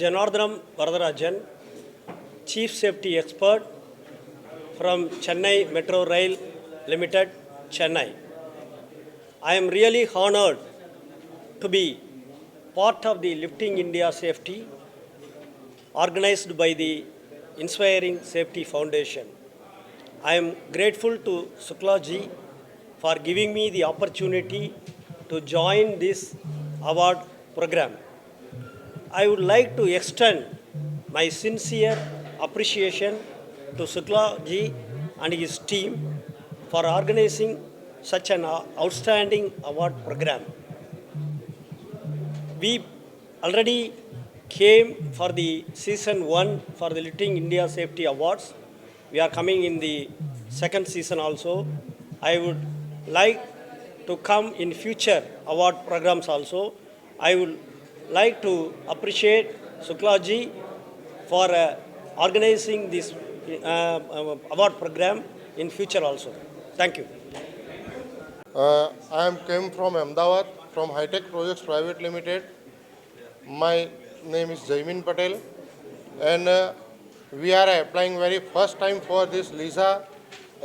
Janardhanam Varadarajan, Chief Safety Expert from Chennai Metro Rail Limited, Chennai. I am really honored to be part of the Lifting India Safety organized by the Inspiring Safety Foundation. I am grateful to Shukla ji for giving me the opportunity to join this award program. I would like to extend my sincere appreciation to Shukla ji and his team for organizing such an outstanding award program. We already came for the season 1 for the Lifting India Safety Awards. We are coming in the second season also. I would like to come in future award programs also. I would like to appreciate Shukla ji for organizing this award program in future also. Thank you. I am came from Ahmedabad, from High-Tech Projects Private Limited. My name is Jaimin Patel, and we are applying very first time for this LISA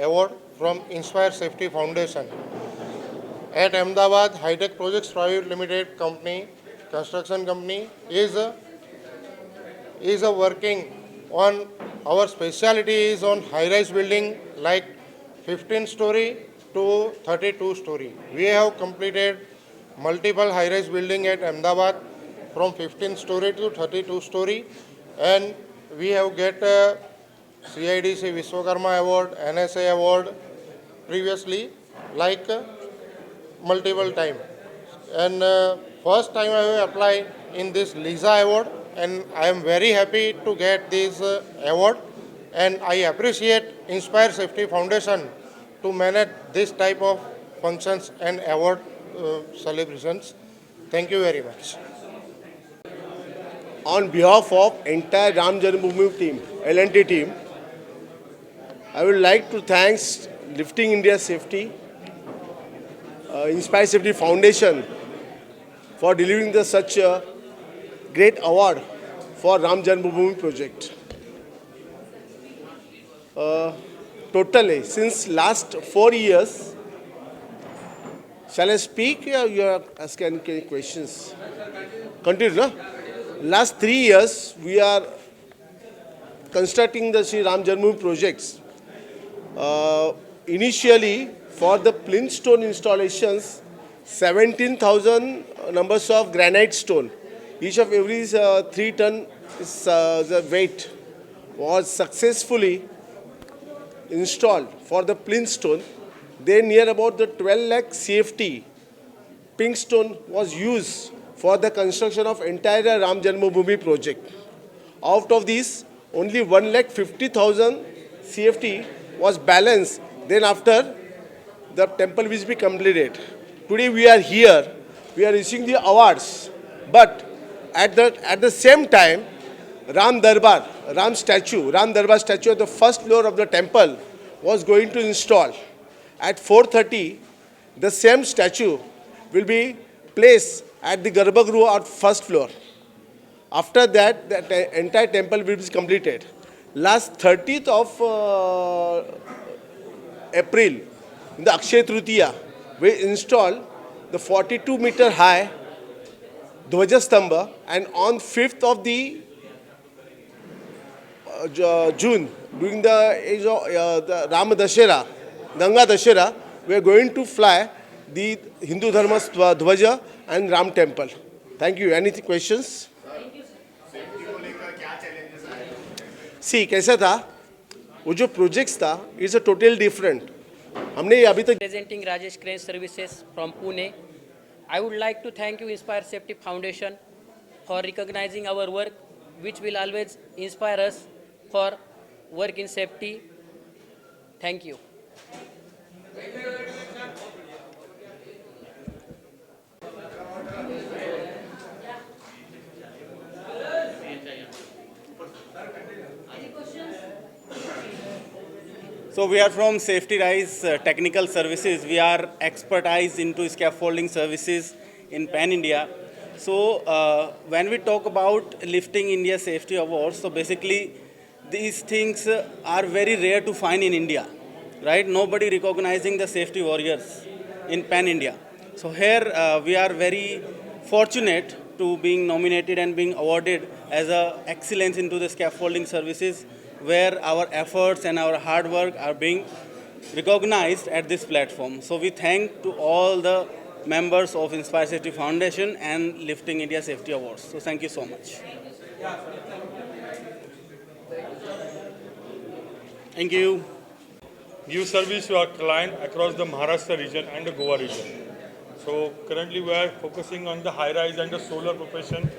award from Inspire Safety Foundation. At Ahmedabad, High-Tech Projects Private Limited company, construction company, is working on, our specialty is on high-rise building like 15-story to 32-story. We have completed multiple high-rise building at Ahmedabad from 15-story to 32-story, and we have get CIDC Vishwakarma Award, NSA Award previously, like multiple time. And first time I have applied in this LISA award, and I am very happy to get this award, and I appreciate Inspire Safety Foundation to manage this type of functions and award celebrations. Thank you very much. On behalf of entire Ram Janmabhoomi team, L&T team, I would like to thank Lifting India Safety, Inspire Safety Foundation for delivering such a great award for Ram Janmabhoomi project. totally since last 4 years. Shall I speak? You are asking any questions. Continue, no? Last 3 years, we are constructing the Sri Ram Janmabhoomi projects. Initially, for the plinth stone installations, 17,000 numbers of granite stone. Each of every 3 ton is the weight was successfully installed for the plinth stone. Then near about the 12 lakh CFT pink stone was used for the construction of entire Ram Janmabhoomi project. Out of these, only 1,50,000 CFT was balanced. Then after the temple will be completed. Today we are here, we are receiving the awards. But at the same time, Ram Darbar statue at the first floor of the temple was going to install. At 4:30, the same statue will be placed at the Garbhagruha at first floor. After that, the entire temple will be completed. Last 30th of April, in the Akshaya Tritiya, we installed the 42-meter high Dhwajastambha, and on 5th of the June, during the age of the Rama Dashera, Ganga Dashera, we are going to fly the Hindu Dharma Dhwaja and Ram Temple. Thank you. Any questions? See, कैसा था वो जो projects था it's a total different हमने अभी तक Presenting Rajesh Crane Services from Pune. I would like to thank you Inspire Safety Foundation for recognizing our work, which will always inspire us for work in safety. Thank you. So we are from Safety Rise Technical Services. We are expertise into scaffolding services in Pan India. So when we talk about lifting India Safety Awards, so basically these things are very rare to find in India, right? Nobody recognizing the safety warriors in Pan India. So here we are very fortunate to being nominated and being awarded as a excellence into the scaffolding services, where our efforts and our hard work are being recognized at this platform. So we thank to all the members of Inspire Safety Foundation and Lifting India Safety Awards. So thank you so much. Thank you. Give service to our client across the Maharashtra region and the Goa region. So currently we are focusing on the high-rise and the solar profession,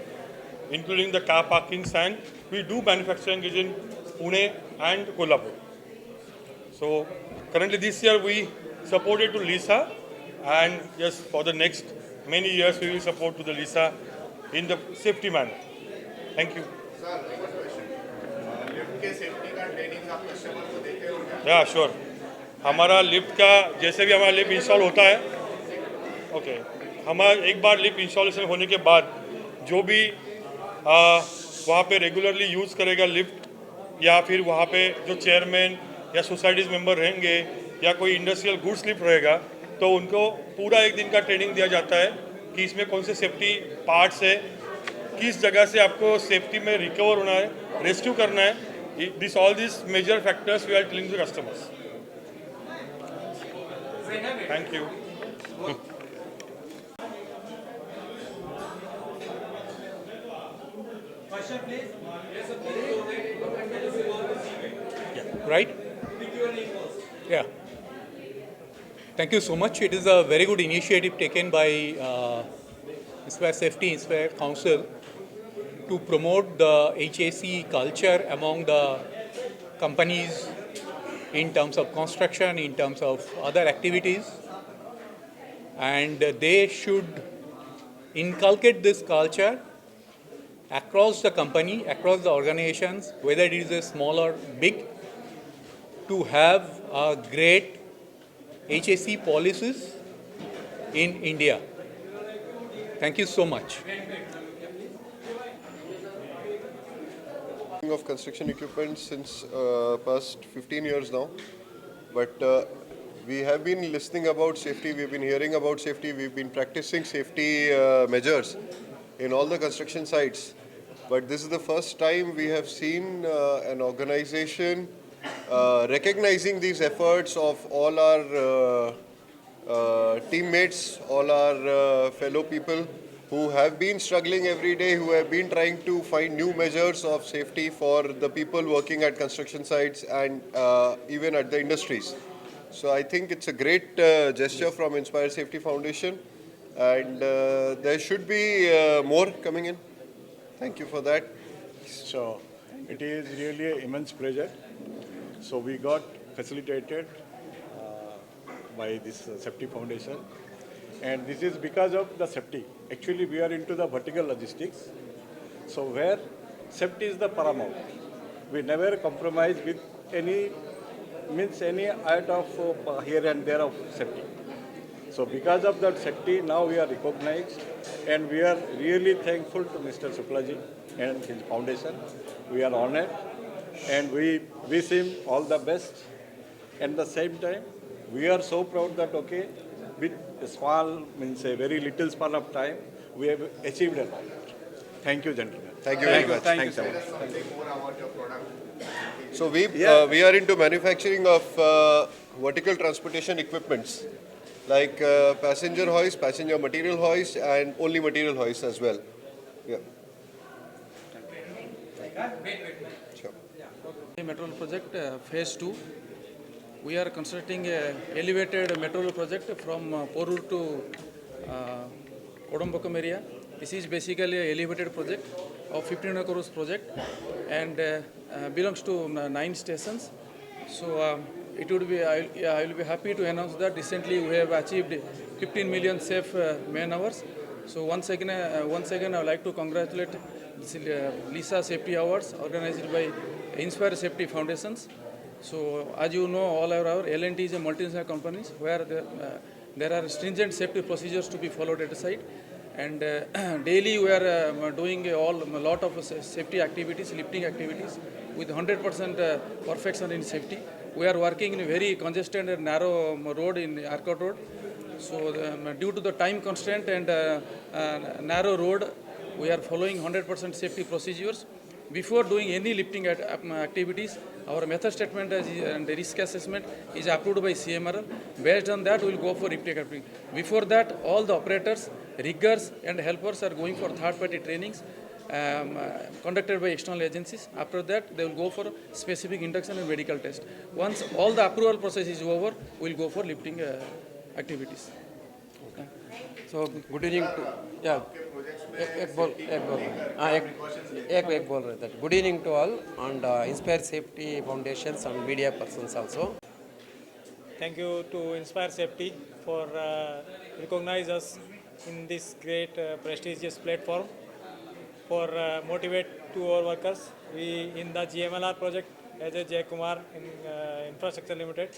including the car parkings, and we do manufacturing in Pune and Kolhapur. So currently this year we supported to Lisa, and yes, for the next many years we will support to the Lisa in the safety manner. Thank you. Yeah, sure. हमारा lift का जैसे भी हमारा lift install होता है, okay, हमारा एक बार lift installation होने के बाद जो भी वहाँ पे रेगुलरली यूज़ करेगा लिफ्ट, या फिर वहाँ पे जो चेयरमैन या सोसाइटीज़ मेंबर रहेंगे या कोई इंडस्ट्रियल गुड्स लिफ्ट रहेगा, तो उनको पूरा एक दिन का ट्रेनिंग दिया जाता है कि इसमें कौन से सेफ्टी पार्ट्स है, किस जगह से आपको सेफ्टी में रिकवर होना है, रेस्क्यू करना है. This all this major factors we are telling to customers. Thank you. Right? Yeah. Thank you so much. It is a very good initiative taken by Inspire Safety, Inspire Council to promote the HAC culture among the companies in terms of construction, in terms of other activities. And they should inculcate this culture across the company, across the organizations, whether it is a small or big, to have a great HAC policies in India. Thank you so much. Of construction equipment since past 15 years now. but we have been listening about safety, we've been hearing about safety, we've been practicing safety measures in all the construction sites. But this is the first time we have seen an organization recognizing these efforts of all our teammates, all our fellow people who have been struggling every day, who have been trying to find new measures of safety for the people working at construction sites and even at the industries. So I think it's a great gesture from Inspire Safety Foundation, and there should be more coming in. Thank you for that. So it is really an immense pleasure. So we got facilitated by this Safety Foundation, and this is because of the safety. Actually, we are into the vertical logistics, so where safety is the paramount. We never compromise with any out of here and there of safety. So because of that safety, now we are recognized, and we are really thankful to Mr. Suklaji and his foundation. We are honored, and we wish him all the best. At the same time, we are so proud that, okay, with a small, means a very little span of time, we have achieved a lot. Thank you, gentlemen. Thank you very much. Thanks so much. So we are into manufacturing of vertical transportation equipments like passenger hoist, passenger material hoist, and only material hoist as well. Yeah. Sure. Metro rail project phase 2. We are constructing a elevated metro rail project from Porur to Kodambakam area. This is basically a elevated project of 1500 crores project, and belongs to 9 stations. So it would be I will be happy to announce that recently we have achieved 15 million safe man hours. So once again I would like to congratulate this, Lisa Safety Awards organized by Inspire Safety Foundations. So as you know, all our L&T is a multinational company where there are stringent safety procedures to be followed at the site, and daily we are doing a lot of safety activities, lifting activities with 100% perfection in safety. We are working in a very congested and narrow road in Arcot Road. So due to the time constraint and narrow road, we are following 100% safety procedures. Before doing any lifting activities, our method statement and the risk assessment is approved by CMRL. Based on that, we will go for lifting activity. Before that, all the operators, riggers and helpers are going for third-party trainings conducted by external agencies. After that, they will go for specific induction and medical test. Once all the approval process is over, we will go for lifting activities. So good evening to एक बोल हाँ एक बोल रहे थे. Good evening to all and Inspire Safety Foundations and media persons also. Thank you to Inspire Safety for recognize us in this great prestigious platform for motivate to our workers. We in the GMLR project as a Jay Kumar in Infrastructure Limited,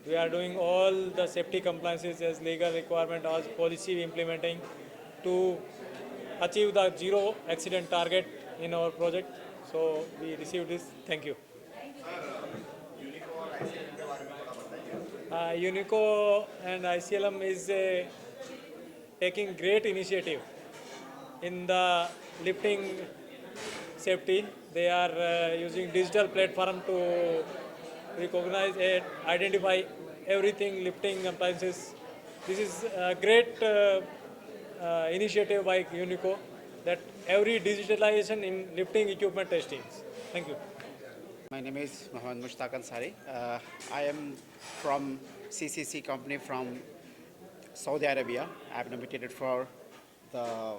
we are doing all the safety compliances as legal requirement as policy we implementing to achieve the zero accident target in our project. So we received this. Thank you. Unico and ICLM is taking great initiative in the lifting safety. They are using digital platform to recognize and identify everything lifting appliances. This is a great initiative by Unico that every digitalization in lifting equipment testing. Thank you. My name is Mohammad Mushtaq Ansari. I am from CCC company from Saudi Arabia. I have nominated for the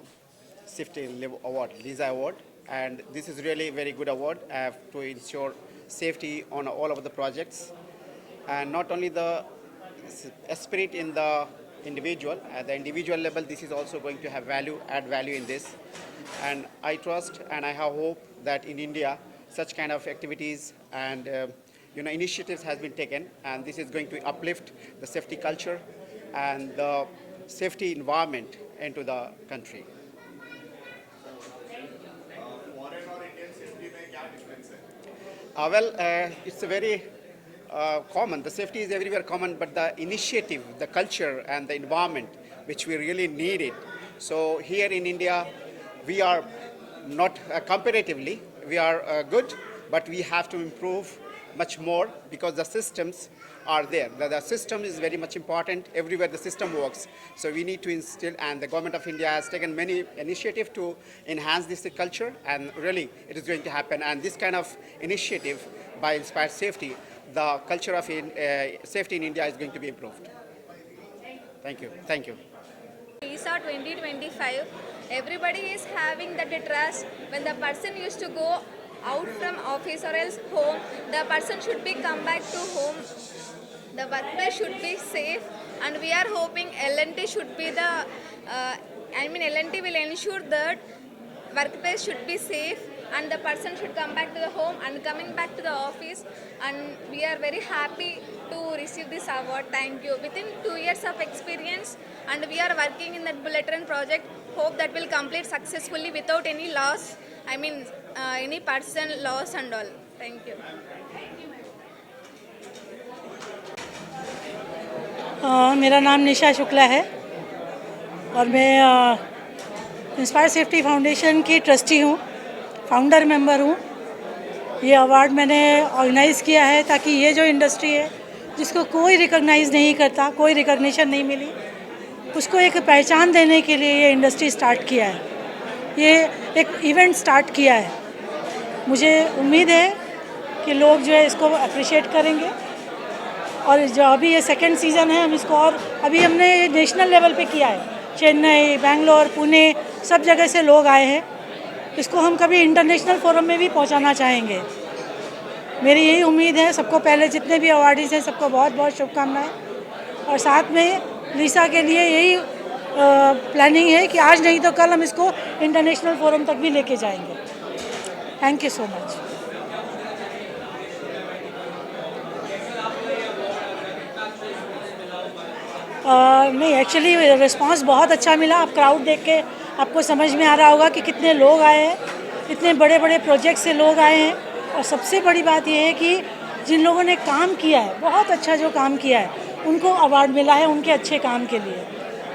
Safety Award, Lisa Award, and this is really a very good award to ensure safety on all of the projects, and not only the spirit in the individual, at the individual level, this is also going to have add value in this, and I trust and I have hope that in India such kind of activities and initiatives has been taken, and this is going to uplift the safety culture and the safety environment into the country. Well, it's a very common. The safety is everywhere common, but the initiative, the culture, and the environment, which we really need it. So here in India, we are not comparatively, we are good, but we have to improve much more because the systems are there. The system is very much important. Everywhere the system works. So we need to instill, and the government of India has taken many initiatives to enhance this culture, and really it is going to happen. And this kind of initiative by Inspire Safety, the culture of safety in India is going to be improved. Thank you. Thank you. ISA 2025, everybody is having that trust. When the person used to go out from office or else home, the person should be come back to home. The workplace should be safe, and we are hoping L&T should be the, L&T will ensure that workplace should be safe and the person should come back to the home and coming back to the office, and we are very happy to receive this award. Thank you. Within 2 years of experience, and we are working in that bullet train project, hope that will complete successfully without any loss, any person loss and all. Thank you. मेरा नाम निशा शुक्ला है और मैं inspire safety foundation की trustee हूँ, founder member हूँ। ये award मैंने ऑर्गेनाइज़ किया है ताकि ये जो इंडस्ट्री है जिसको कोई रिकॉग्नाइज़ नहीं करता, कोई रिकॉग्निशन नहीं मिली, उसको एक पहचान देने के लिए ये इंडस्ट्री स्टार्ट किया है, ये एक इवेंट स्टार्ट किया है। मुझे उम्मीद है कि लोग जो है इसको अप्रिशिएट करेंगे और जो अभी ये सेकंड सीज़न है हम इसको, और अभी हमने नेशनल लेवल पे किया है, चेन्नई, बेंगलोर, पुणे, सब जगह से लोग आए हैं। इसको हम कभी इंटरनेशनल फोरम में भी पहुंचाना चाहेंगे। मेरी यही उम्मीद है। सबको पहले जितने भी अवार्डीज़ हैं सबको बहुत बहुत शुभकामनाएं, और साथ में लीसा के लिए यही प्लानिंग है कि आज नहीं तो कल हम इसको इंटरनेशनल फोरम तक भी लेके जाएंगे। Thank you so much. नहीं, एक्चुअली रिस्पांस बहुत अच्छा मिला। आप क्राउड देख के आपको समझ में आ रहा होगा कि कितने लोग आए हैं, इतने बड़े बड़े प्रोजेक्ट से लोग आए हैं, और सबसे बड़ी बात यह है कि जिन लोगों ने काम किया है, बहुत अच्छा जो काम किया है, उनको अवार्ड मिला है उनके अच्छे काम के लिए।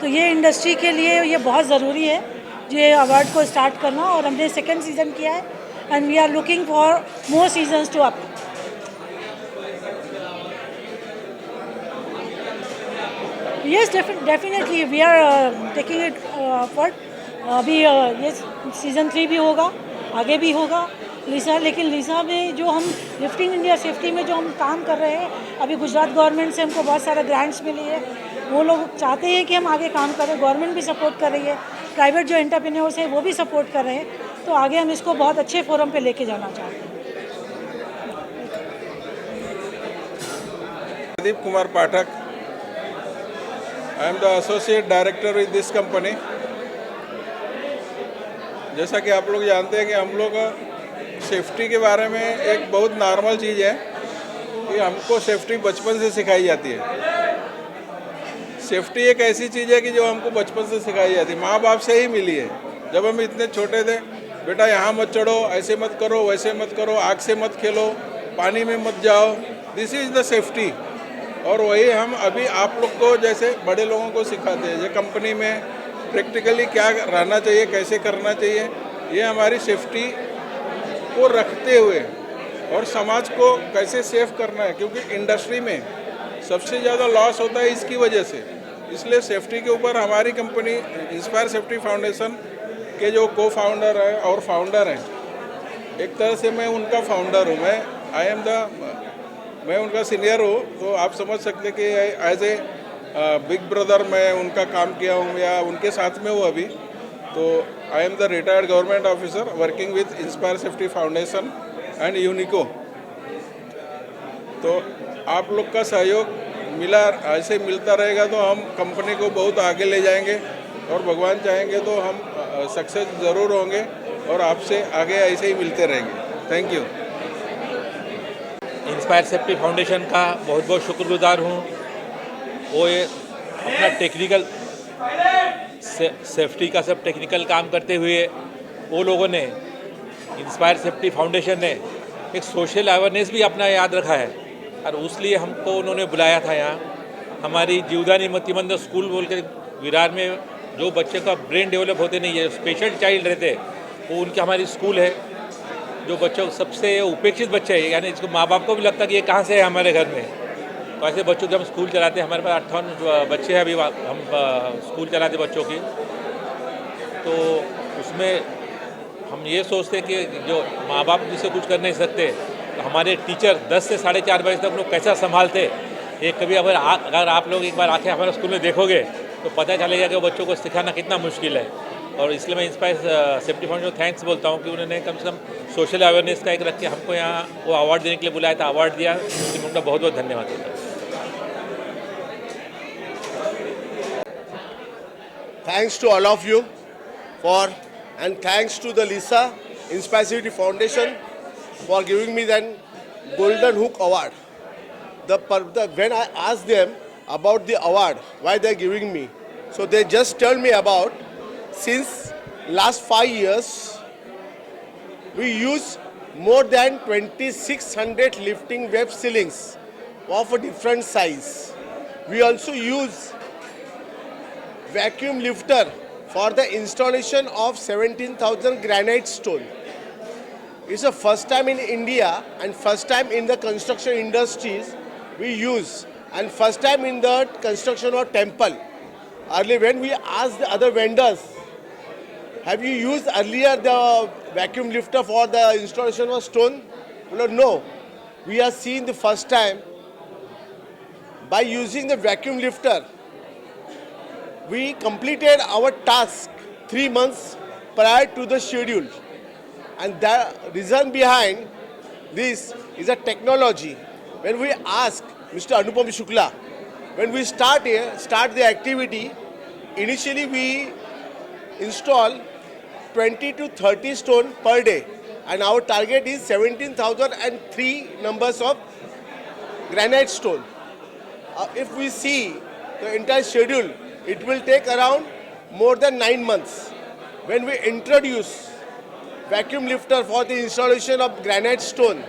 तो ये इंडस्ट्री के लिए ये बहुत ज़रूरी है ये अवार्ड को स्टार्ट करना, और हमने सेकेंड सीज़न किया है and we are looking for more seasons to up. Yes, definitely we are taking it forward. अभी ये सीज़न 3 भी होगा, आगे भी होगा लीसा। लेकिन लीसा में जो हम लिफ्टिंग इंडिया सेफ्टी में जो हम काम कर रहे हैं, अभी गुजरात गवर्नमेंट से हमको बहुत सारा ग्रांट्स मिली है। वो लोग चाहते हैं कि हम आगे काम करें, गवर्नमेंट भी सपोर्ट कर रही है, प्राइवेट जो एंटरप्रेन्योर्स हैं वो भी सपोर्ट कर रहे हैं। तो आगे हम इसको बहुत अच्छे फोरम पे लेके जाना चाहते हैं। Pradeep Kumar Pathak, I am the associate director with this company. जैसा कि आप लोग जानते हैं कि हम लोग सेफ्टी के बारे में एक बहुत नॉर्मल चीज़ है कि हमको सेफ्टी बचपन से सिखाई जाती है। सेफ्टी एक ऐसी चीज़ है कि जो हमको बचपन से सिखाई जाती है, माँ बाप से ही मिली है। जब हम इतने छोटे थे, बेटा यहाँ मत चढ़ो, ऐसे मत करो, वैसे मत करो, आग से मत खेलो, पानी में मत जाओ, दिस इज़ द सेफ्टी। और वही हम अभी आप लोग को जैसे बड़े लोगों को सिखाते हैं, ये कंपनी में प्रैक्टिकली क्या रहना चाहिए, कैसे करना चाहिए, ये हमारी सेफ्टी को रखते हुए और समाज को कैसे सेफ करना है, क्योंकि इंडस्ट्री में सबसे ज़्यादा लॉस होता है इसकी वजह से। इसलिए सेफ्टी के ऊपर हमारी कंपनी इंस्पायर सेफ्टी फाउंडेशन के जो को फाउंडर है और फाउंडर हैं, एक तरह से मैं उनका फाउंडर हूँ, मैं उनका सीनियर हूँ। तो आप समझ सकते कि एज ए बिग ब्रदर मैं उनका काम किया हूँ या उनके साथ में हूँ अभी। तो I am the retired government officer working with inspire safety foundation and Unico. तो आप लोग का सहयोग मिला, ऐसे मिलता रहेगा तो हम कंपनी को बहुत आगे ले जाएंगे, और भगवान चाहेंगे तो हम सक्सेस ज़रूर होंगे और आपसे आगे ऐसे ही मिलते रहेंगे। Thank you. Inspire safety foundation का बहुत बहुत शुक्रगुजार हूँ। वो ये अपना टेक्निकल सेफ्टी का सब टेक्निकल काम करते हुए वो लोगों ने, इंस्पायर सेफ्टी फाउंडेशन ने एक सोशल अवेयरनेस भी अपना याद रखा है और उसलिए हमको उन्होंने बुलाया था यहाँ। हमारी जीवदानी मतिमंद स्कूल बोल के विरार में जो बच्चे का ब्रेन डेवलप होते नहीं है, स्पेशल चाइल्ड रहते, वो उनकी हमारी स्कूल है। जो बच्चों सबसे उपेक्षित बच्चे हैं, यानी इसको माँ बाप को भी लगता है कि ये कहाँ से है हमारे घर में, तो ऐसे बच्चों के हम स्कूल चलाते हैं। हमारे पास 58 बच्चे हैं अभी, हम स्कूल चलाते बच्चों की। तो उसमें हम ये सोचते हैं कि जो माँ बाप जिससे कुछ कर नहीं सकते, तो हमारे टीचर 10 से 4:30 बजे तक लोग कैसा संभालते, ये कभी अगर आप लोग एक बार आके हमारे स्कूल में देखोगे तो पता चलेगा कि बच्चों को सिखाना कितना मुश्किल है। और इसलिए मैं इंस्पायर सेफ्टी फाउंडेशन को थैंक्स बोलता हूँ कि उन्होंने कम से कम सोशल अवेयरनेस का एक रख के हमको यहाँ वो अवार्ड देने के लिए बुलाया था, अवार्ड दिया, इसलिए मैं उनका बहुत बहुत धन्यवाद देता हूँ। Thanks to all of you and thanks to the Lisa Inspire Safety Foundation for giving me that Golden Hook Award. When I asked them about the award, why they're giving me, so they just told me about since last 5 years, we use more than 2,600 lifting web ceilings of a different size. We also use vacuum lifter for the installation of 17,000 granite stone. It's the first time in India and first time in the construction industries we use, and first time in the construction of temple. Earlier when we asked the other vendors, have you used earlier the vacuum lifter for the installation of stone? No. We are seeing the first time by using the vacuum lifter. We completed our task 3 months prior to the schedule. And the reason behind this is a technology. When we ask Mr. Anupam Shukla, when we start the activity, initially we install 20 to 30 stone per day. And our target is 17,003 numbers of granite stone. If we see the entire schedule, it will take around more than 9 months. When we introduce vacuum lifter for the installation of granite stone,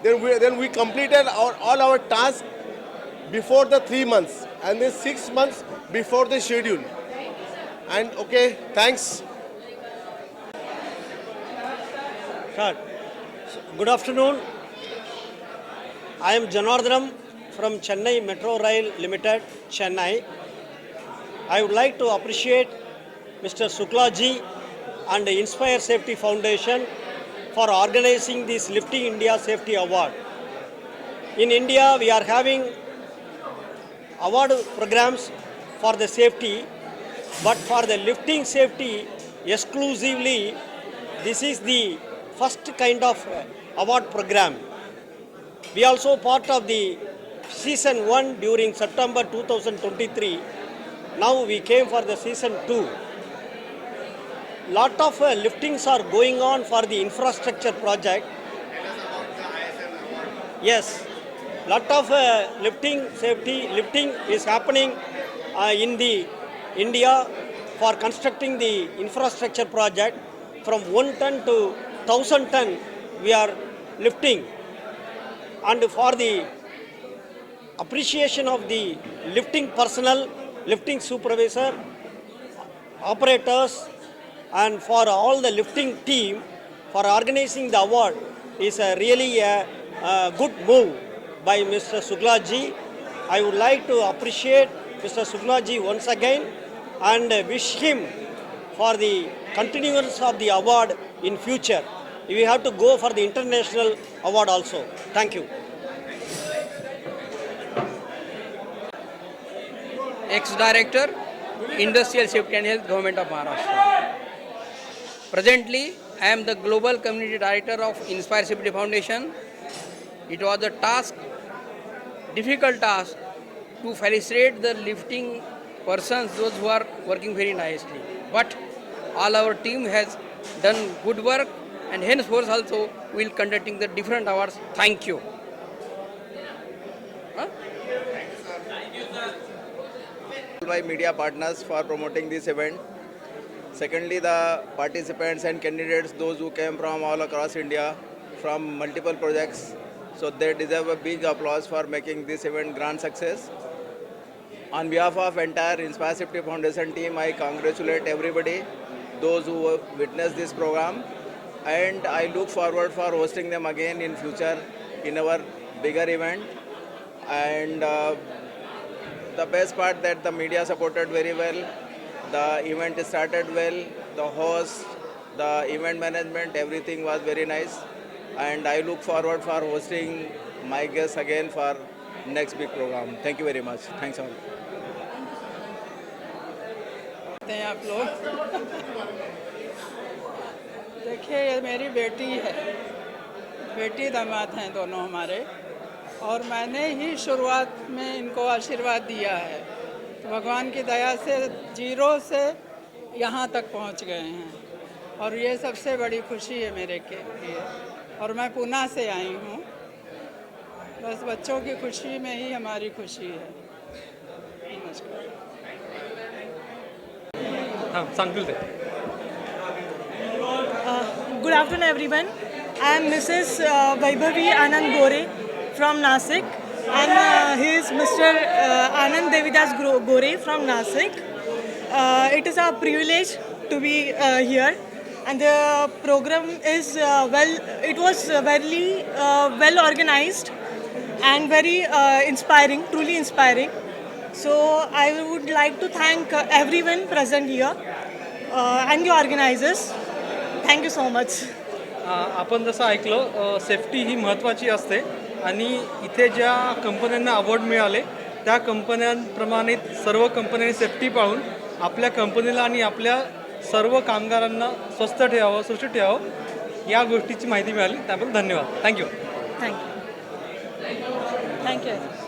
then we completed all our tasks before the 3 months and then 6 months before the schedule. And okay, thanks. Good afternoon. I am Janardhanam from Chennai Metro Rail Limited, Chennai. I would like to appreciate Mr. Shukla ji and the Inspire Safety Foundation for organizing this Lifting India Safety Award. In India, we are having award programs for the safety, but for the lifting safety exclusively, this is the first kind of award program. We also part of the season 1 during September 2023. Now we came for the season 2. Lot of liftings are going on for the infrastructure project. Yes, lot of lifting is happening in the India for constructing the infrastructure project. From 1 ton to 1,000 ton we are lifting. And for the appreciation of the lifting personnel, lifting supervisor, operators, and for all the lifting team for organizing the award is really a good move by Mr. Shukla ji. I would like to appreciate Mr. Shukla ji once again and wish him for the continuance of the award in future. We have to go for the international award also. Thank you. Ex-Director, Industrial Safety and Health, Government of Maharashtra. Presently, I am the Global Community Director of Inspire Safety Foundation. It was a task, difficult task, to facilitate the lifting persons, those who are working very nicely. But all our team has done good work, and henceforth also we will conducting the different awards. Thank you. By media partners for promoting this event. Secondly, the participants and candidates, those who came from all across India, from multiple projects, So they deserve a big applause for making this event grand success. On behalf of entire Inspire Safety Foundation team, I congratulate everybody, those who witnessed this program, and I look forward for hosting them again in future in our bigger event. And the best part that the media supported very well, the event started well, the host, the event management, everything was very nice. And I look forward for hosting my guests again for next big program. Thank you very much. Thanks all. हैं आप लोग देखिए ये मेरी बेटी है, बेटी दामाद हैं दोनों हमारे, और मैंने ही शुरुआत में इनको आशीर्वाद दिया है। तो भगवान की दया से 0 से यहाँ तक पहुँच गए हैं, और ये सबसे बड़ी खुशी है मेरे के लिए। और मैं पुणे से आई हूँ, बस बच्चों की खुशी में ही हमारी खुशी है। नमस्कार। Good afternoon, everyone. I am Mrs. Vaibhavi Anand Gore from Nasik, and he is Mr. Anand Devidas Gore from Nasik. It is a privilege to be here, and the program is it was very well organized and very inspiring, truly inspiring. So I would like to thank everyone present here and the organizers. Thank you so much. आपण जसं ऐकलं safety ही महत्त्वाची असते आणि इथे ज्या कंपन्यांना award मिळाले त्या कंपन्यांप्रमाणे सर्व कंपन्यांनी सेफ्टी पाळून आपल्या कंपनीला आणि आपल्या सर्व कामगारांना स्वस्थ ठेवावं, सुरक्षित ठेवावं या गोष्टीची माहिती मिळाली. त्याबद्दल धन्यवाद. थँक्यू. Thank you.